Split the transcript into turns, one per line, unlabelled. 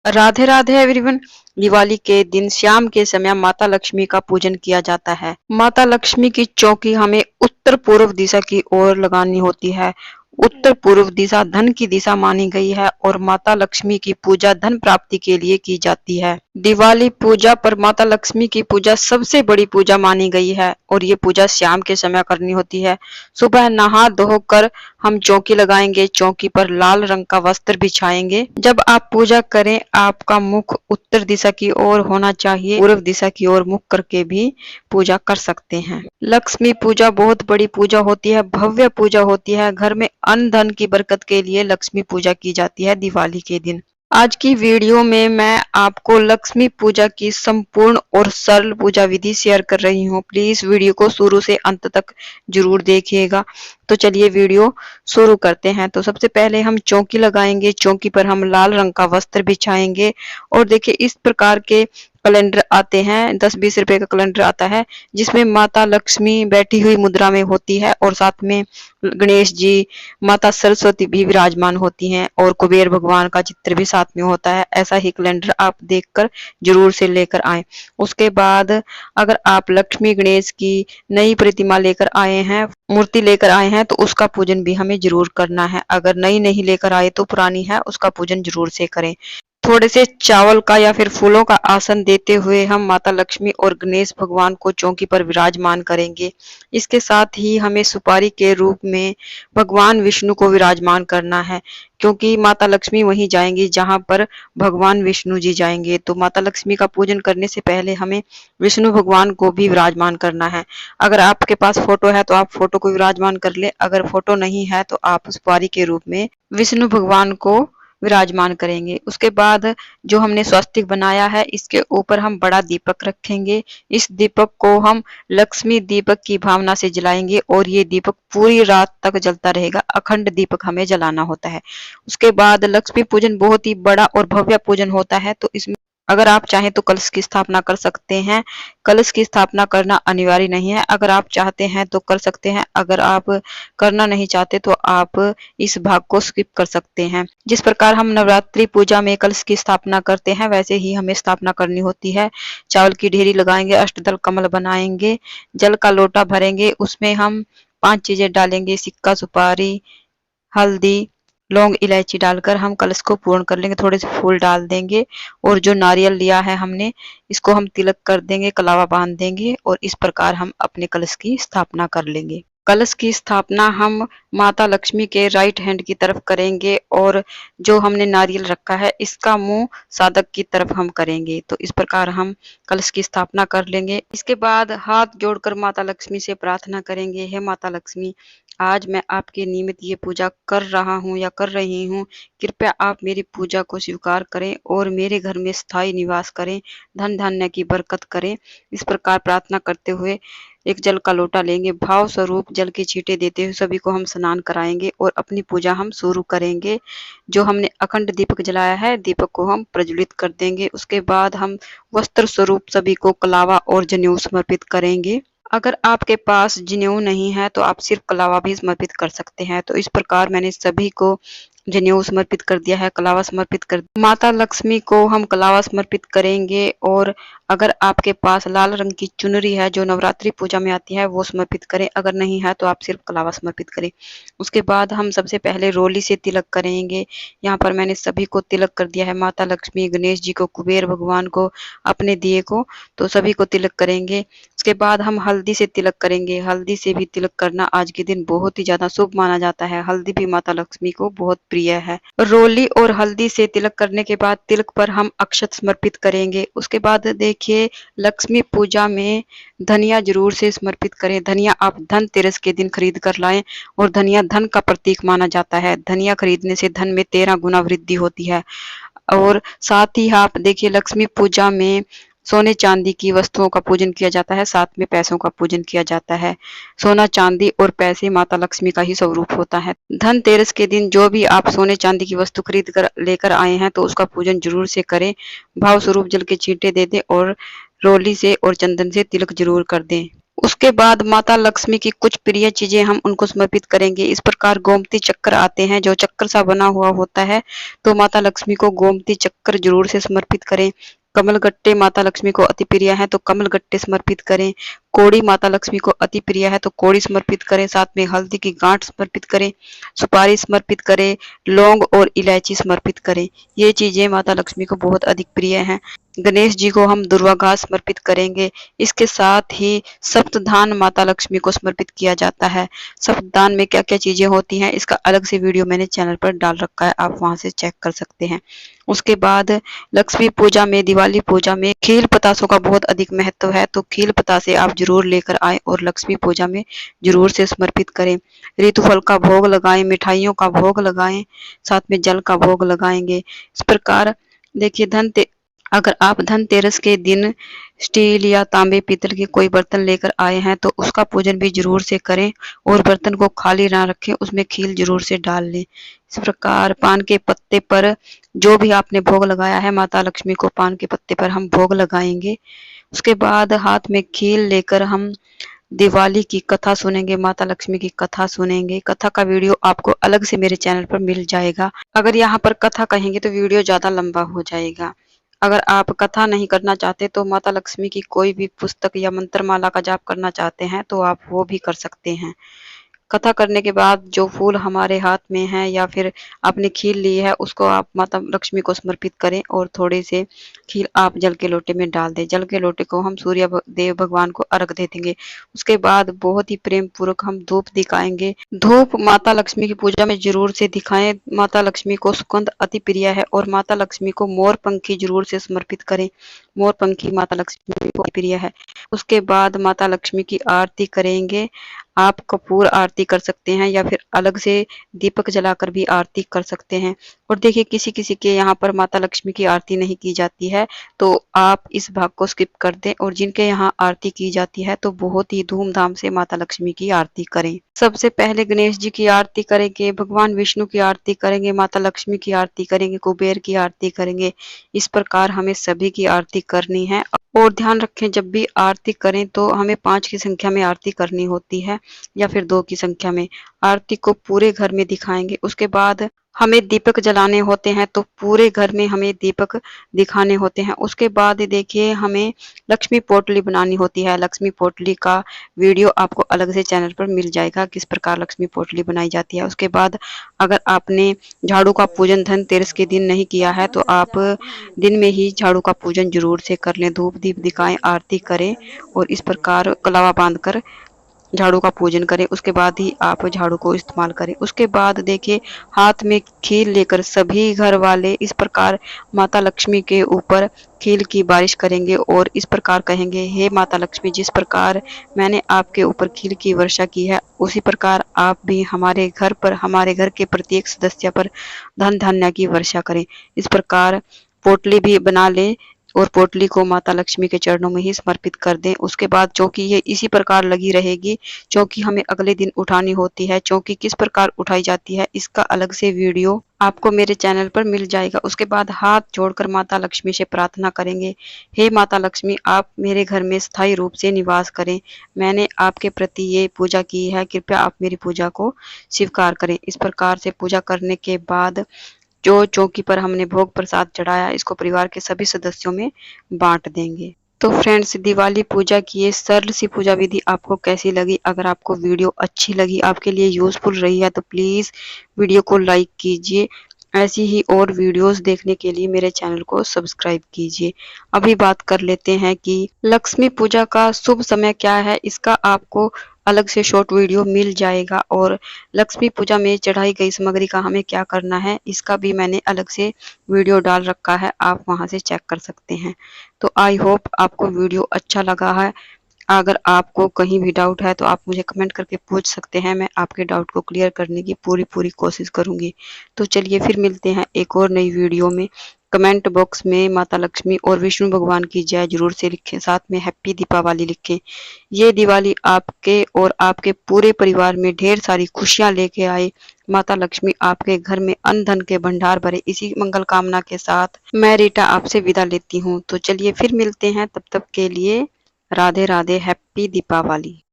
Radhe Radhe everyone. Diwali के दिन शाम के समय माता लक्ष्मी का पूजन किया जाता है। माता लक्ष्मी की चौकी हमें उत्तर पूर्व दिशा की ओर लगानी होती है। उत्तर पूर्व दिशा धन की दिशा मानी गई है और माता लक्ष्मी की पूजा धन प्राप्ति के लिए की जाती है। दिवाली पूजा पर माता लक्ष्मी की पूजा सबसे बड़ी पूजा मानी गई है और ये पूजा शाम के समय करनी होती है। सुबह नहा धोकर हम चौकी लगाएंगे, चौकी पर लाल रंग का वस्त्र बिछाएंगे। जब आप पूजा करें, आपका मुख उत्तर दिशा की ओर होना चाहिए। पूर्व दिशा की ओर मुख करके भी पूजा कर सकते हैं। लक्ष्मी पूजा बहुत बड़ी पूजा होती है, भव्य पूजा होती है। घर में अन्न धन की बरकत के लिए लक्ष्मी पूजा की जाती है दिवाली के दिन। आज की वीडियो में मैं आपको लक्ष्मी पूजा की संपूर्ण और सरल पूजा विधि शेयर कर रही हूँ। प्लीज वीडियो को शुरू से अंत तक जरूर देखिएगा। तो चलिए वीडियो शुरू करते हैं। तो सबसे पहले हम चौकी लगाएंगे, चौकी पर हम लाल रंग का वस्त्र बिछाएंगे और देखिए इस प्रकार के कैलेंडर आते हैं, 10-20 रुपए का कैलेंडर आता है जिसमें माता लक्ष्मी बैठी हुई मुद्रा में होती है और साथ में गणेश जी, माता सरस्वती भी विराजमान होती हैं और कुबेर भगवान का चित्र भी साथ में होता है। ऐसा ही कैलेंडर आप देखकर जरूर से लेकर आए। उसके बाद अगर आप लक्ष्मी गणेश की नई प्रतिमा लेकर आए हैं, मूर्ति लेकर आए हैं, तो उसका पूजन भी हमें जरूर करना है। अगर नई नहीं लेकर आए तो पुरानी है, उसका पूजन जरूर से करें। थोड़े से चावल का या फिर फूलों का आसन देते हुए हम माता लक्ष्मी और गणेश भगवान को चौकी पर विराजमान करेंगे। इसके साथ ही हमें सुपारी के रूप में भगवान विष्णु को विराजमान करना है, क्योंकि माता लक्ष्मी वहीं जाएंगी जहां पर भगवान विष्णु जी जाएंगे। तो माता लक्ष्मी का पूजन करने से पहले हमें विष्णु भगवान को भी विराजमान करना है। अगर आपके पास फोटो है तो आप फोटो को विराजमान कर ले, अगर फोटो नहीं है तो आप सुपारी के रूप में विष्णु भगवान को विराजमान करेंगे। उसके बाद जो हमने स्वस्तिक बनाया है, इसके ऊपर हम बड़ा दीपक रखेंगे। इस दीपक को हम लक्ष्मी दीपक की भावना से जलाएंगे और ये दीपक पूरी रात तक जलता रहेगा। अखंड दीपक हमें जलाना होता है। उसके बाद लक्ष्मी पूजन बहुत ही बड़ा और भव्य पूजन होता है, तो इसमें अगर आप चाहें तो कलश की स्थापना कर सकते हैं। कलश की स्थापना करना अनिवार्य नहीं है, अगर आप चाहते हैं तो कर सकते हैं, अगर आप करना नहीं चाहते तो आप इस भाग को स्किप कर सकते हैं। जिस प्रकार हम नवरात्रि पूजा में कलश की स्थापना करते हैं, वैसे ही हमें स्थापना करनी होती है। चावल की ढेरी लगाएंगे, अष्टदल कमल बनाएंगे, जल का लोटा भरेंगे, उसमें हम 5 चीजें डालेंगे, सिक्का, सुपारी, हल्दी, लौंग, इलायची डालकर हम कलश को पूर्ण कर लेंगे। थोड़े से फूल डाल देंगे और जो नारियल लिया है हमने, इसको हम तिलक कर देंगे, कलावा बांध देंगे और इस प्रकार हम अपने कलश की स्थापना कर लेंगे। कलश की स्थापना हम माता लक्ष्मी के राइट हैंड की तरफ करेंगे और जो हमने नारियल रखा है इसका मुंह साधक की तरफ हम करेंगे। तो इस प्रकार हम कलश की स्थापना कर लेंगे। इसके बाद हाथ जोड़कर माता लक्ष्मी से प्रार्थना करेंगे, हे माता लक्ष्मी, आज मैं आपके निमित्त ये पूजा कर रहा हूँ या कर रही हूँ। कृपया आप मेरी पूजा को स्वीकार करें और मेरे घर में स्थायी निवास करें, धन धान्य की बरकत करें। इस प्रकार प्रार्थना करते हुए एक जल का लोटा लेंगे, भाव स्वरूप जल के छींटे देते हुए सभी को हम स्नान कराएंगे और अपनी पूजा हम शुरू करेंगे। जो हमने अखंड दीपक जलाया है, दीपक को हम प्रज्वलित कर देंगे। उसके बाद हम वस्त्र स्वरूप सभी को कलावा और जनेऊ समर्पित करेंगे। अगर आपके पास जनेऊ नहीं है तो आप सिर्फ कलावा भी समर्पित कर सकते हैं। तो इस प्रकार मैंने सभी को जनेऊ समर्पित कर दिया है, कलावा समर्पित कर माता लक्ष्मी को हम कलावा समर्पित करेंगे। और अगर आपके पास लाल रंग की चुनरी है जो नवरात्रि पूजा में आती है, वो समर्पित करें, अगर नहीं है तो आप सिर्फ कलावा समर्पित करें। उसके बाद हम सबसे पहले रोली से तिलक करेंगे। यहाँ पर मैंने सभी को तिलक कर दिया है, माता लक्ष्मी, गणेश जी को, कुबेर भगवान को, अपने दिए को, तो सभी को तिलक करेंगे। उसके बाद हम हल्दी से तिलक करेंगे। हल्दी से भी तिलक करना आज के दिन बहुत ही ज्यादा शुभ माना जाता है। हल्दी भी माता लक्ष्मी को बहुत प्रिय है। रोली और हल्दी से तिलक करने के बाद तिलक पर हम अक्षत समर्पित करेंगे। उसके बाद देखिए, लक्ष्मी पूजा में धनिया जरूर से समर्पित करें। धनिया आप धनतेरस के दिन खरीद कर लाएं और धनिया धन का प्रतीक माना जाता है। धनिया खरीदने से धन में 13 गुना वृद्धि होती है। और साथ ही आप देखिए, लक्ष्मी पूजा में सोने चांदी की वस्तुओं का पूजन किया जाता है, साथ में पैसों का पूजन किया जाता है। सोना चांदी और पैसे माता लक्ष्मी का ही स्वरूप होता है। धनतेरस के दिन जो भी आप सोने चांदी की वस्तु खरीद कर लेकर आए हैं तो उसका पूजन जरूर से करें। भाव स्वरूप जल के छींटे दे दें और रोली से और चंदन से तिलक जरूर कर दें। उसके बाद माता लक्ष्मी की कुछ प्रिय चीजें हम उनको समर्पित करेंगे। इस प्रकार गोमती चक्र आते हैं जो चक्र सा बना हुआ होता है, तो माता लक्ष्मी को गोमती चक्र जरूर से समर्पित करें। कमल गट्टे माता लक्ष्मी को अति प्रिय है तो कमल गट्टे समर्पित करें। कोड़ी माता लक्ष्मी को अति प्रिय है तो कोड़ी समर्पित करें। साथ में हल्दी की गांठ समर्पित करें, सुपारी समर्पित करें, लौंग और इलायची समर्पित करें। ये चीजें माता लक्ष्मी को बहुत अधिक प्रिय हैं। गणेश जी को हम दुर्वा घास समर्पित करेंगे। इसके साथ ही सप्तधान माता लक्ष्मी को समर्पित किया जाता है। सप्तदान में क्या क्या चीजें होती हैं इसका अलग से वीडियो मैंने चैनल पर डाल रखा है, आप वहां से चेक कर सकते हैं। उसके बाद लक्ष्मी पूजा में, दिवाली पूजा में खील पतासों का बहुत अधिक महत्व है, तो खील पतासे आप जरूर लेकर आए और लक्ष्मी पूजा में जरूर से समर्पित करें। ऋतुफल का भोग लगाएं, मिठाइयों का भोग लगाएं, साथ में जल का भोग लगाएंगे। इस प्रकार देखिए, अगर आप धनतेरस के दिन स्टील या तांबे पीतल के कोई बर्तन लेकर आए हैं तो उसका पूजन भी जरूर से करें और बर्तन को खाली ना रखें, उसमें खील जरूर से डाल लें। इस प्रकार पान के पत्ते पर जो भी आपने भोग लगाया है, माता लक्ष्मी को पान के पत्ते पर हम भोग लगाएंगे। उसके बाद हाथ में खील लेकर हम दिवाली की कथा सुनेंगे, माता लक्ष्मी की कथा सुनेंगे। कथा का वीडियो आपको अलग से मेरे चैनल पर मिल जाएगा। अगर यहाँ पर कथा कहेंगे तो वीडियो ज्यादा लंबा हो जाएगा। अगर आप कथा नहीं करना चाहते तो माता लक्ष्मी की कोई भी पुस्तक या मंत्रमाला का जाप करना चाहते हैं तो आप वो भी कर सकते हैं। कथा करने के बाद जो फूल हमारे हाथ में है या फिर आपने खील ली है उसको आप माता लक्ष्मी को समर्पित करें और थोड़े से खील आप जल के लोटे में डाल दें। जल के लोटे को हम सूर्य देव भगवान को अर्घ दे देंगे। उसके बाद बहुत ही प्रेम पूर्वक हम धूप दिखाएंगे। धूप माता लक्ष्मी की पूजा में जरूर से दिखाएं। माता लक्ष्मी को सुगंध अति प्रिय है और माता लक्ष्मी को मोर पंखी जरूर से समर्पित करें। मोर पंखी माता लक्ष्मी को प्रिय है। उसके बाद माता लक्ष्मी की आरती करेंगे। आप कपूर आरती कर सकते हैं या फिर अलग से दीपक जलाकर भी आरती कर सकते हैं। और देखिए, किसी किसी के यहाँ पर माता लक्ष्मी की आरती नहीं की जाती है तो आप इस भाग को स्किप कर दें और जिनके यहाँ आरती की जाती है तो बहुत ही धूमधाम से माता लक्ष्मी की आरती करें। सबसे पहले गणेश जी की आरती करेंगे, भगवान विष्णु की आरती करेंगे, माता लक्ष्मी की आरती करेंगे, कुबेर की आरती करेंगे। इस प्रकार हमें सभी की आरती करनी है। और ध्यान रखें, जब भी आरती करें तो हमें 5 की संख्या में आरती करनी होती है या फिर 2 की संख्या में। आरती को पूरे घर में दिखाएंगे। उसके बाद हमें दीपक जलाने होते हैं तो पूरे घर में हमें दीपक दिखाने होते हैं। उसके बाद देखिए, हमें लक्ष्मी पोटली बनानी होती है। लक्ष्मी पोटली का वीडियो आपको अलग से चैनल पर मिल जाएगा, किस प्रकार लक्ष्मी पोटली बनाई जाती है। उसके बाद अगर आपने झाड़ू का पूजन धनतेरस के दिन नहीं किया है तो आप दिन में ही झाड़ू का पूजन जरूर से कर लें। धूप दीप दिखाएं, आरती करें और इस प्रकार कलावा बांधकर झाड़ू का पूजन करें। उसके बाद ही आप झाड़ू को इस्तेमाल करें। उसके बाद देखिए, हाथ में खील लेकर सभी घर वाले इस प्रकार माता लक्ष्मी के ऊपर खील की बारिश करेंगे और इस प्रकार कहेंगे, हे माता लक्ष्मी, जिस प्रकार मैंने आपके ऊपर खील की वर्षा की है उसी प्रकार आप भी हमारे घर पर, हमारे घर के प्रत्येक सदस्य पर धन धान्य की वर्षा करें। इस प्रकार पोटली भी बना लें और पोटली को माता लक्ष्मी के चरणों में ही समर्पित कर दें। उसके बाद चौकी ये इसी प्रकार लगी रहेगी। चौकी हमें अगले दिन उठानी होती है। चौकी किस प्रकार उठाई जाती है इसका अलग से वीडियो आपको मेरे चैनल पर मिल जाएगा। उसके बाद हाथ जोड़कर माता लक्ष्मी से प्रार्थना करेंगे, हे माता लक्ष्मी, आप मेरे घर में स्थायी रूप से निवास करें। मैंने आपके प्रति ये पूजा की है, कृपया आप मेरी पूजा को स्वीकार करें। इस प्रकार से पूजा करने के बाद जो चौकी पर हमने भोग प्रसाद चढ़ाया इसको परिवार के सभी सदस्यों में बांट देंगे। तो फ्रेंड्स, दिवाली पूजा की ये सरल सी पूजा विधि आपको कैसी लगी? अगर आपको वीडियो अच्छी लगी, आपके लिए यूजफुल रही है तो प्लीज वीडियो को लाइक कीजिए। ऐसी ही और वीडियोस देखने के लिए मेरे चैनल को सब्सक्राइब कीजिए। अभी बात कर लेते हैं कि लक्ष्मी पूजा का शुभ समय क्या है। इसका आपको अलग से शॉर्ट वीडियो मिल जाएगा और लक्ष्मी पूजा में चढ़ाई गई सामग्री का हमें क्या करना है इसका भी मैंने अलग से वीडियो डाल रखा है, आप वहां से चेक कर सकते हैं। तो आई होप आपको वीडियो अच्छा लगा है। अगर आपको कहीं भी डाउट है तो आप मुझे कमेंट करके पूछ सकते हैं, मैं आपके डाउट को क्लियर करने की पूरी कोशिश करूंगी। तो चलिए फिर मिलते हैं एक और नई वीडियो में। कमेंट बॉक्स में माता लक्ष्मी और विष्णु भगवान की जय जरूर से लिखें, साथ में हैप्पी दीपावली लिखें। ये दिवाली आपके और आपके पूरे परिवार में ढेर सारी खुशियां लेके आए। माता लक्ष्मी आपके घर में अन्न धन के भंडार भरे। इसी मंगल कामना के साथ मैं रीटा आपसे विदा लेती हूँ। तो चलिए फिर मिलते हैं, तब तक के लिए राधे राधे, हैप्पी दीपावली।